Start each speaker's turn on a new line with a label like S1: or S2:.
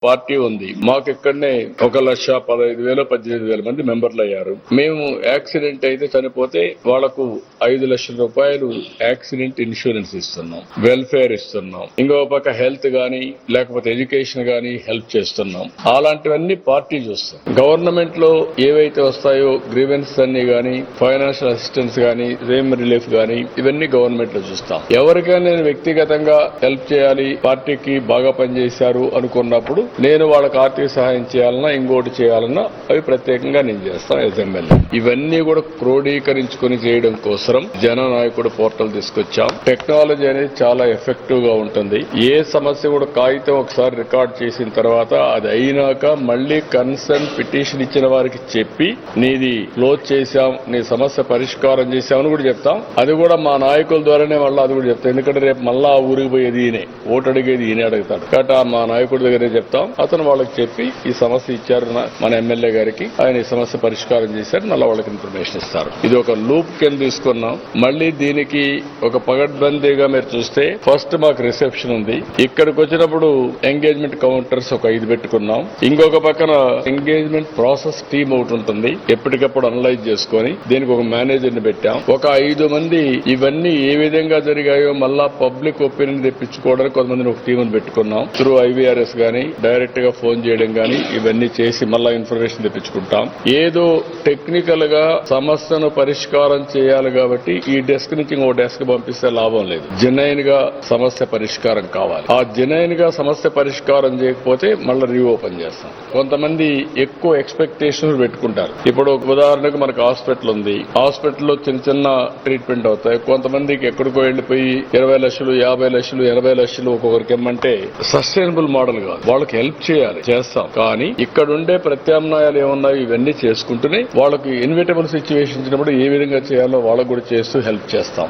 S1: Party ఉంది. మాకు ఇక్కడనే 1,15,000 18,000 మంది మెంబర్లు అయ్యారు. మేము యాక్సిడెంట్ అయితే చనిపోతే వాళ్లకు 5 లక్షల రూపాయలు యాక్సిడెంట్ ఇన్సూరెన్స్ ఇస్తున్నాం, వెల్ఫేర్ ఇస్తున్నాం, ఇంకో పక్క హెల్త్ గానీ లేకపోతే ఎడ్యుకేషన్ గానీ హెల్ప్ చేస్తున్నాం. అలాంటివన్నీ పార్టీ చూస్తాం. గవర్నమెంట్ లో ఏవైతే వస్తాయో గ్రీవెన్స్ అన్ని గానీ, ఫైనాన్షియల్ అసిస్టెన్స్ గానీ, రేమ్ రిలీఫ్ గానీ ఇవన్నీ గవర్నమెంట్ లో చూస్తాం. ఎవరికైనా నేను వ్యక్తిగతంగా హెల్ప్ చేయాలి, పార్టీకి బాగా పనిచేశారు అనుకున్నప్పుడు నేను వాళ్ళకి ఆర్థిక సహాయం చేయాలన్నా ఇంకోటి చేయాలన్నా అవి ప్రత్యేకంగా నేను చేస్తాను యాజ్ ఎమ్మెల్యే. ఇవన్నీ కూడా క్రోడీకరించుకుని చేయడం కోసం జననాయకుడు పోర్టల్ తీసుకొచ్చాం. టెక్నాలజీ అనేది చాలా ఎఫెక్టివ్ గా ఉంటుంది. ఏ సమస్య కూడా కాగితం ఒకసారి రికార్డ్ చేసిన తర్వాత అది అయినాక మళ్లీ కన్సర్న్ పిటిషన్ ఇచ్చిన వారికి చెప్పి నీది క్లోజ్ చేశాం, నీ సమస్య పరిష్కారం చేశామని కూడా చెప్తాం. అది కూడా మా నాయకుల ద్వారానే మళ్ళీ అది కూడా చెప్తాం. ఎందుకంటే రేపు మళ్ళా ఊరికి పోయేది ఈయనే, ఓటు అడిగేది ఈయనే అడుగుతాడు. కాబట్టి మా నాయకుడి దగ్గరే చెప్తాం. అతను వాళ్ళకి చెప్పి ఈ సమస్య ఇచ్చారు మన ఎమ్మెల్యే గారికి, ఆయన ఈ సమస్య పరిష్కారం చేశారు, మళ్ళీ వాళ్ళకి ఇన్ఫర్మేషన్ ఇస్తారు. ఇది ఒక లూప్ కింద తీసుకున్నాం. మళ్ళీ దీనికి ఒక పగడ్బందీగా మీరు చూస్తే ఫస్ట్ మాకు రిసెప్షన్ ఉంది. ఇక్కడికి వచ్చినప్పుడు ఎంగేజ్మెంట్ కౌంటర్స్ ఒక 5 పెట్టుకున్నాం. ఇంకొక పక్కన ఎంగేజ్మెంట్ ప్రాసెస్ టీమ్ ఒకటి ఉంటుంది, ఎప్పటికప్పుడు అనలైజ్ చేసుకుని దీనికి ఒక మేనేజర్ ని పెట్టాం. ఒక 5 మంది ఇవన్నీ ఏ విధంగా జరిగాయో మళ్ళా పబ్లిక్ ఒపీనియన్ తెప్పించుకోవడానికి కొంతమందిని ఒక టీం పెట్టుకున్నాం. త్రూ IVRS గానీ డైరెక్ట్ గా ఫోన్ చేయడం గానీ ఇవన్నీ చేసి మళ్ళా ఇన్ఫర్మేషన్ తెప్పించుకుంటాం. ఏదో టెక్నికల్ గా సమస్యను పరిష్కారం చేయాలి కాబట్టి ఈ డెస్క్ నుంచి ఇంకో డెస్క్ పంపిస్తే లాభం లేదు. జెన్యూన్ గా సమస్య పరిష్కారం కావాలి. ఆ జెన్యూన్ గా సమస్య పరిష్కారం చేయకపోతే మళ్ళీ రీఓపెన్ చేస్తాం. కొంతమంది ఎక్కువ ఎక్స్పెక్టేషన్స్ పెట్టుకుంటారు. ఇప్పుడు ఉదాహరణకు మనకు హాస్పిటల్ ఉంది, హాస్పిటల్లో చిన్న చిన్న ట్రీట్మెంట్ అవుతాయి. కొంతమందికి ఎక్కడికో వెళ్లిపోయి 20 లక్షలు 50 లక్షలు 80 లక్షలు ఒక్కొక్కరికి ఇమ్మంటే సస్టైనబుల్ మోడల్ కాదు. వాళ్ళకి హెల్ప్ చేయాలి, చేస్తాం. కానీ ఇక్కడ ఉండే ప్రత్యామ్నాయాలు ఏమున్నాయి ఇవన్నీ చేసుకుంటూనే వాళ్ళకి ఇన్విటబుల్ సిచ్యువేషన్ ఇచ్చినప్పుడు ఏ విధంగా చేయాలో వాళ్ళకు కూడా చేస్తూ హెల్ప్ చేస్తాం.